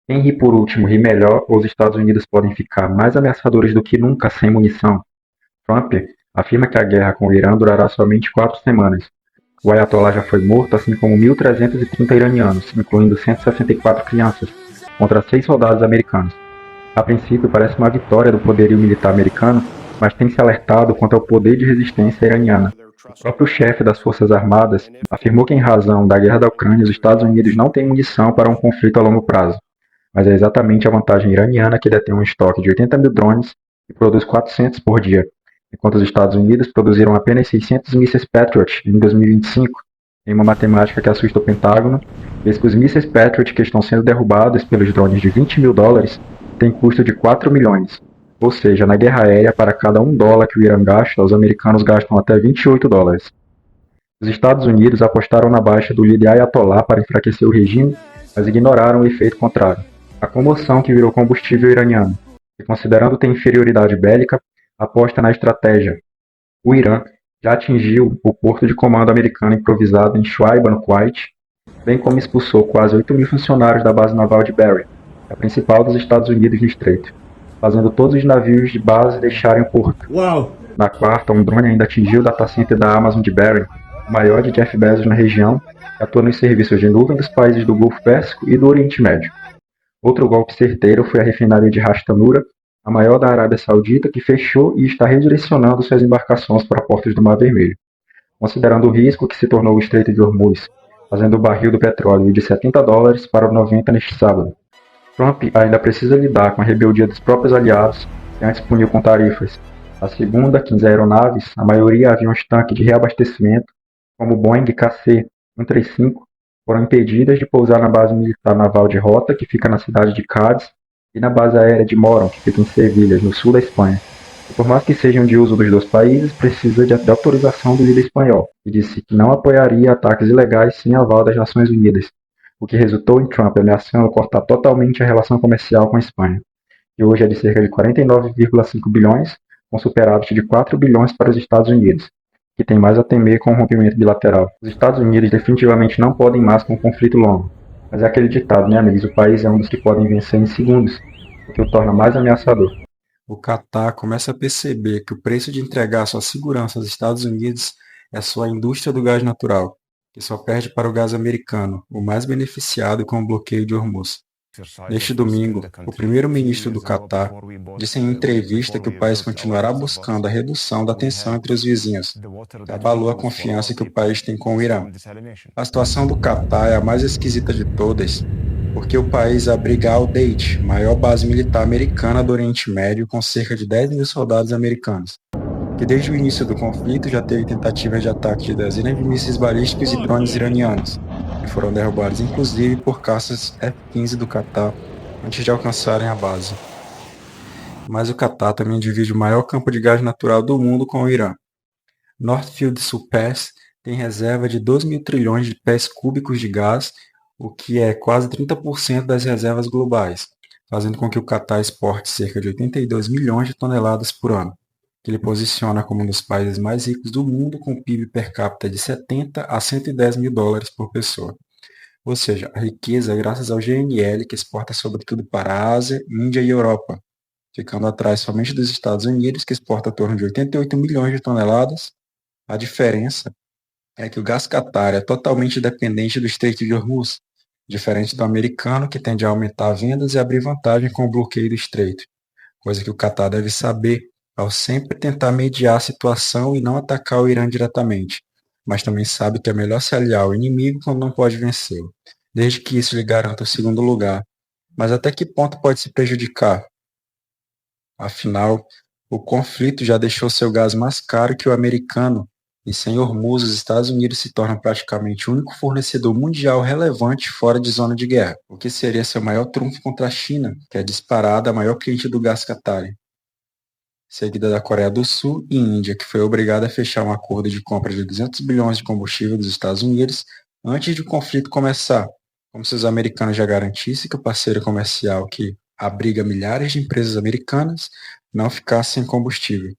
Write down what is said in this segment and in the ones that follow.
Quem ri por último ri melhor ou os Estados Unidos podem ficar mais ameaçadores do que nunca sem munição? Trump afirma que a guerra com o Irã durará somente 4 semanas. O Ayatollah já foi morto, assim como 1.330 iranianos, incluindo 164 crianças, contra 6 soldados americanos. A princípio, parece uma vitória do poderio militar americano, mas tem se alertado quanto ao poder de resistência iraniana. O próprio chefe das Forças Armadas afirmou que, em razão da guerra da Ucrânia, os Estados Unidos não têm munição para um conflito a longo prazo. Mas é exatamente a vantagem iraniana que detém um estoque de 80 mil drones e produz 400 por dia, enquanto os Estados Unidos produziram apenas 600 mísseis Patriot em 2025, em uma matemática que assusta o Pentágono, vez que os mísseis Patriot que estão sendo derrubados pelos drones de 20 mil dólares têm custo de 4 milhões. Ou seja, na guerra aérea, para cada $1 que o Irã gasta, os americanos gastam até 28 dólares. Os Estados Unidos apostaram na baixa do líder Ayatollah para enfraquecer o regime, mas ignoraram o efeito contrário, a comoção que virou combustível iraniano. E considerando ter inferioridade bélica, aposta na estratégia. O Irã já atingiu o porto de comando americano improvisado em Shuaibah, no Kuwait, bem como expulsou quase 8 mil funcionários da base naval de Barry, a principal dos Estados Unidos no estreito, fazendo todos os navios de base deixarem o porto. Uau! Na quarta, um drone ainda atingiu o datacenter da Amazon de Barry, o maior de Jeff Bezos na região, que atua nos serviços de nuvem dos países do Golfo Pérsico e do Oriente Médio. Outro golpe certeiro foi a refinaria de Ras Tanura, a maior da Arábia Saudita, que fechou e está redirecionando suas embarcações para portos do Mar Vermelho. Considerando o risco que se tornou o Estreito de Hormuz, fazendo o barril do petróleo de 70 dólares para 90 neste sábado. Trump ainda precisa lidar com a rebeldia dos próprios aliados, que antes puniu com tarifas. A segunda, 15 aeronaves, a maioria aviões tanque de reabastecimento, como o Boeing KC-135, foram impedidas de pousar na base militar naval de Rota, que fica na cidade de Cádiz, e na base aérea de Moron, que fica em Sevilha, no sul da Espanha. E por mais que sejam de uso dos dois países, precisa de autorização do líder espanhol, que disse que não apoiaria ataques ilegais sem aval das Nações Unidas, o que resultou em Trump ameaçando cortar totalmente a relação comercial com a Espanha, que hoje é de cerca de 49,5 bilhões, com superávit de 4 bilhões para os Estados Unidos, que tem mais a temer com o rompimento bilateral. Os Estados Unidos definitivamente não podem mais com um conflito longo, mas é aquele ditado, né, amigos? O país é um dos que podem vencer em segundos, o que o torna mais ameaçador. O Catar começa a perceber que o preço de entregar sua segurança aos Estados Unidos é sua indústria do gás natural, que só perde para o gás americano, o mais beneficiado com o bloqueio de Hormuz. Neste domingo, o primeiro-ministro do Catar disse em entrevista que o país continuará buscando a redução da tensão entre os vizinhos, que abalou a confiança que o país tem com o Irã. A situação do Catar é a mais esquisita de todas, porque o país abriga a Al-Deid, maior base militar americana do Oriente Médio, com cerca de 10 mil soldados americanos, que desde o início do conflito já teve tentativas de ataque de dezenas de mísseis balísticos e drones iranianos, que foram derrubados inclusive por caças F-15 do Catar antes de alcançarem a base. Mas o Catar também divide o maior campo de gás natural do mundo com o Irã. Northfield Surpass tem reserva de 2 mil trilhões de pés cúbicos de gás, o que é quase 30% das reservas globais, fazendo com que o Catar exporte cerca de 82 milhões de toneladas por ano, que ele posiciona como um dos países mais ricos do mundo, com PIB per capita de 70 a 110 mil dólares por pessoa. Ou seja, a riqueza é graças ao GNL, que exporta sobretudo para a Ásia, Índia e Europa, ficando atrás somente dos Estados Unidos, que exporta em torno de 88 milhões de toneladas. A diferença é que o gás Qatar é totalmente dependente do Estreito de Hormuz, diferente do americano, que tende a aumentar vendas e abrir vantagem com o bloqueio do estreito, coisa que o Qatar deve saber ao sempre tentar mediar a situação e não atacar o Irã diretamente, mas também sabe que é melhor se aliar ao inimigo quando não pode vencê-lo, desde que isso lhe garanta o segundo lugar. Mas até que ponto pode se prejudicar? Afinal, o conflito já deixou seu gás mais caro que o americano, e sem Hormuz, os Estados Unidos se tornam praticamente o único fornecedor mundial relevante fora de zona de guerra, o que seria seu maior trunfo contra a China, que é disparada a maior cliente do gás qatari, seguida da Coreia do Sul e Índia, que foi obrigada a fechar um acordo de compra de 200 bilhões de combustível dos Estados Unidos antes de o conflito começar, como se os americanos já garantissem que o parceiro comercial que abriga milhares de empresas americanas não ficasse sem combustível.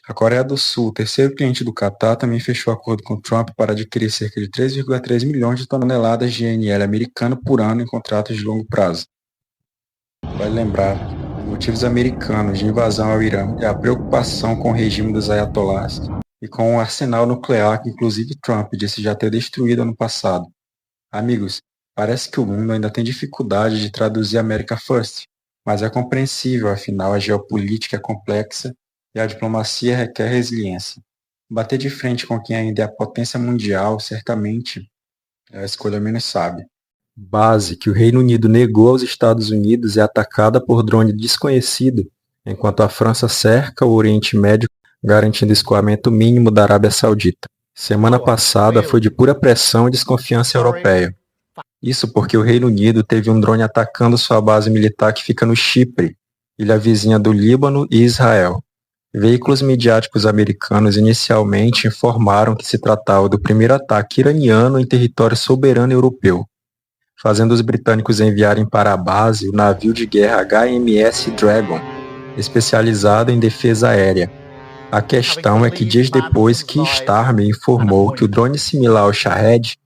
A Coreia do Sul, o terceiro cliente do Catar, também fechou acordo com Trump para adquirir cerca de 3,3 milhões de toneladas de GNL americano por ano em contratos de longo prazo. Vale lembrar, os motivos americanos de invasão ao Irã é a preocupação com o regime dos ayatolás e com o arsenal nuclear que inclusive Trump disse já ter destruído ano passado. Amigos, parece que o mundo ainda tem dificuldade de traduzir America First, mas é compreensível, afinal a geopolítica é complexa e a diplomacia requer resiliência. Bater de frente com quem ainda é a potência mundial, certamente, é a escolha menos sábia. Base que o Reino Unido negou aos Estados Unidos é atacada por drone desconhecido, enquanto a França cerca o Oriente Médio, garantindo escoamento mínimo da Arábia Saudita. Semana passada foi de pura pressão e desconfiança europeia. Isso porque o Reino Unido teve um drone atacando sua base militar que fica no Chipre, ilha vizinha do Líbano e Israel. Veículos midiáticos americanos inicialmente informaram que se tratava do primeiro ataque iraniano em território soberano europeu, fazendo os britânicos enviarem para a base o navio de guerra HMS Dragon, especializado em defesa aérea. A questão é que dias depois Keir Starmer informou que o drone similar ao Shahed,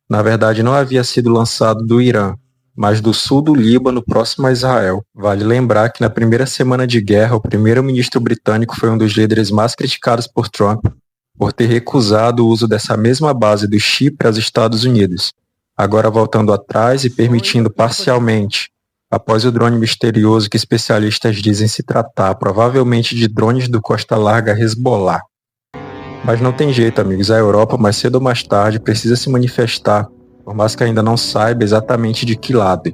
na verdade não havia sido lançado do Irã, mas do sul do Líbano, próximo a Israel. Vale lembrar que na primeira semana de guerra, o primeiro-ministro britânico foi um dos líderes mais criticados por Trump, por ter recusado o uso dessa mesma base do Chipre aos Estados Unidos. Agora voltando atrás e permitindo parcialmente, após o drone misterioso que especialistas dizem se tratar provavelmente de drones do Costa Larga Hezbollah. Mas não tem jeito, amigos, a Europa mais cedo ou mais tarde precisa se manifestar, por mais que ainda não saiba exatamente de que lado.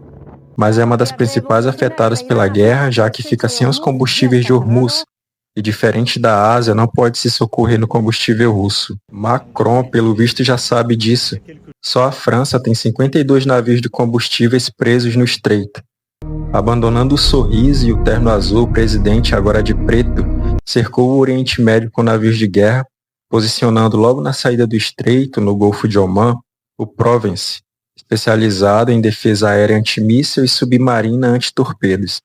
Mas é uma das principais afetadas pela guerra, já que fica sem os combustíveis de Hormuz, e diferente da Ásia, não pode se socorrer no combustível russo. Macron, pelo visto, já sabe disso. Só a França tem 52 navios de combustíveis presos no estreito. Abandonando o sorriso e o terno azul, o presidente, agora de preto, cercou o Oriente Médio com navios de guerra, posicionando logo na saída do estreito, no Golfo de Omã, o Provence, especializado em defesa aérea antimíssil e submarina antitorpedos.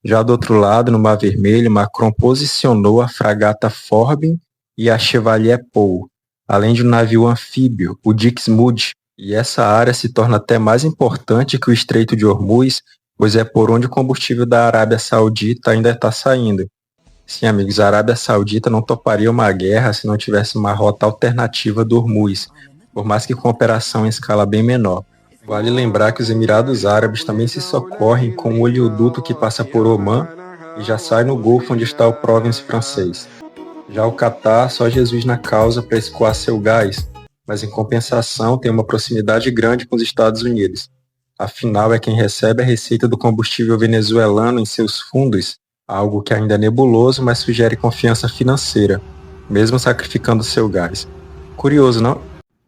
Já do outro lado, no Mar Vermelho, Macron posicionou a fragata Forbin e a Chevalier Paul, além de um navio anfíbio, o Dixmude, e essa área se torna até mais importante que o Estreito de Hormuz, pois é por onde o combustível da Arábia Saudita ainda está saindo. Sim, amigos, a Arábia Saudita não toparia uma guerra se não tivesse uma rota alternativa do Hormuz, por mais que com operação em escala bem menor. Vale lembrar que os Emirados Árabes também se socorrem com um oleoduto que passa por Omã e já sai no Golfo onde está o Provence francês. Já o Catar, só Jesus na causa para escoar seu gás, mas em compensação tem uma proximidade grande com os Estados Unidos. Afinal, é quem recebe a receita do combustível venezuelano em seus fundos, algo que ainda é nebuloso, mas sugere confiança financeira, mesmo sacrificando seu gás. Curioso, não?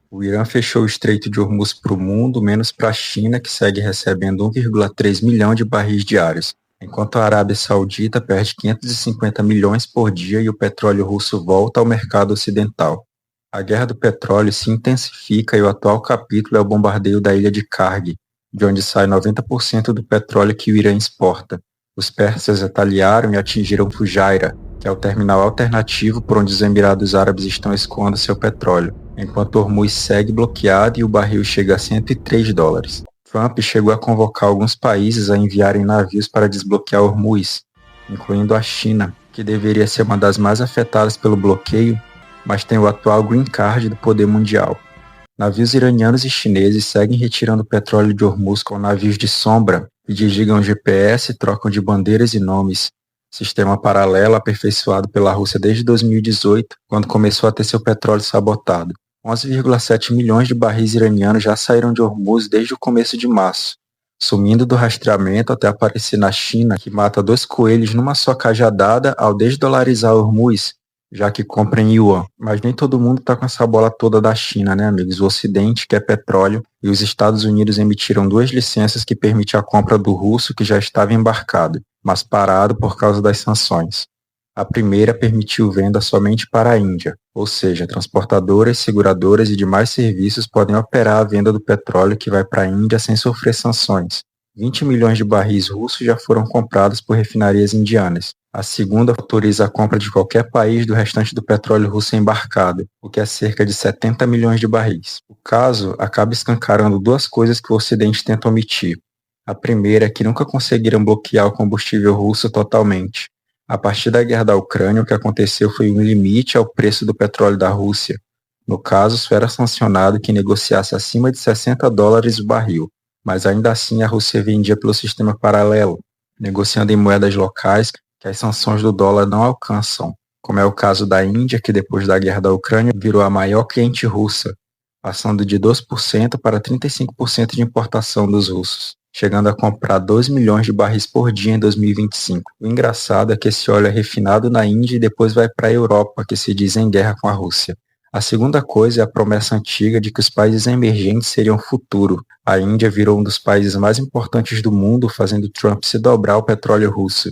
O Irã fechou o Estreito de Hormuz para o mundo, menos para a China, que segue recebendo 1,3 milhão de barris diários, enquanto a Arábia Saudita perde 550 milhões por dia e o petróleo russo volta ao mercado ocidental. A guerra do petróleo se intensifica e o atual capítulo é o bombardeio da ilha de Karg, de onde sai 90% do petróleo que o Irã exporta. Os persas retaliaram e atingiram Fujairah, que é o terminal alternativo por onde os Emirados Árabes estão escoando seu petróleo, enquanto Hormuz segue bloqueado e o barril chega a $103. Trump chegou a convocar alguns países a enviarem navios para desbloquear Hormuz, incluindo a China, que deveria ser uma das mais afetadas pelo bloqueio, mas tem o atual green card do poder mundial. Navios iranianos e chineses seguem retirando petróleo de Hormuz com navios de sombra e desligam o GPS e trocam de bandeiras e nomes. Sistema paralelo aperfeiçoado pela Rússia desde 2018, quando começou a ter seu petróleo sabotado. 11,7 milhões de barris iranianos já saíram de Hormuz desde o começo de março, sumindo do rastreamento até aparecer na China, que mata 2 coelhos numa só cajadada ao desdolarizar Hormuz, já que compra em yuan. Mas nem todo mundo está com essa bola toda da China, né, amigos? O Ocidente quer petróleo e os Estados Unidos emitiram 2 licenças que permitem a compra do russo que já estava embarcado, mas parado por causa das sanções. A primeira permitiu venda somente para a Índia, ou seja, transportadoras, seguradoras e demais serviços podem operar a venda do petróleo que vai para a Índia sem sofrer sanções. 20 milhões de barris russos já foram comprados por refinarias indianas. A segunda autoriza a compra de qualquer país do restante do petróleo russo embarcado, o que é cerca de 70 milhões de barris. O caso acaba escancarando 2 coisas que o Ocidente tenta omitir. A primeira é que nunca conseguiram bloquear o combustível russo totalmente. A partir da guerra da Ucrânia, o que aconteceu foi um limite ao preço do petróleo da Rússia. No caso, só era sancionado quem negociasse acima de $60 o barril, mas ainda assim a Rússia vendia pelo sistema paralelo, negociando em moedas locais que as sanções do dólar não alcançam, como é o caso da Índia, que depois da guerra da Ucrânia virou a maior cliente russa, passando de 2% para 35% de importação dos russos, chegando a comprar 2 milhões de barris por dia em 2025. O engraçado é que esse óleo é refinado na Índia e depois vai para a Europa, que se diz em guerra com a Rússia. A segunda coisa é a promessa antiga de que os países emergentes seriam o futuro. A Índia virou um dos países mais importantes do mundo, fazendo Trump se dobrar o petróleo russo.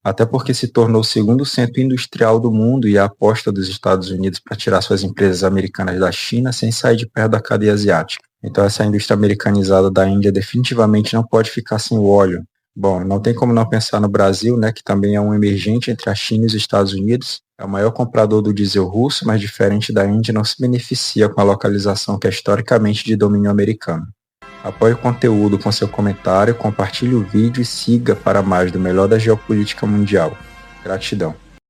Até porque se tornou o segundo centro industrial do mundo e a aposta dos Estados Unidos para tirar suas empresas americanas da China sem sair de perto da cadeia asiática. Então essa indústria americanizada da Índia definitivamente não pode ficar sem o óleo. Bom, não tem como não pensar no Brasil, né, que também é um emergente entre a China e os Estados Unidos. É o maior comprador do diesel russo, mas diferente da Índia, não se beneficia com a localização que é historicamente de domínio americano. Apoie o conteúdo com seu comentário, compartilhe o vídeo e siga para mais do melhor da geopolítica mundial. Gratidão.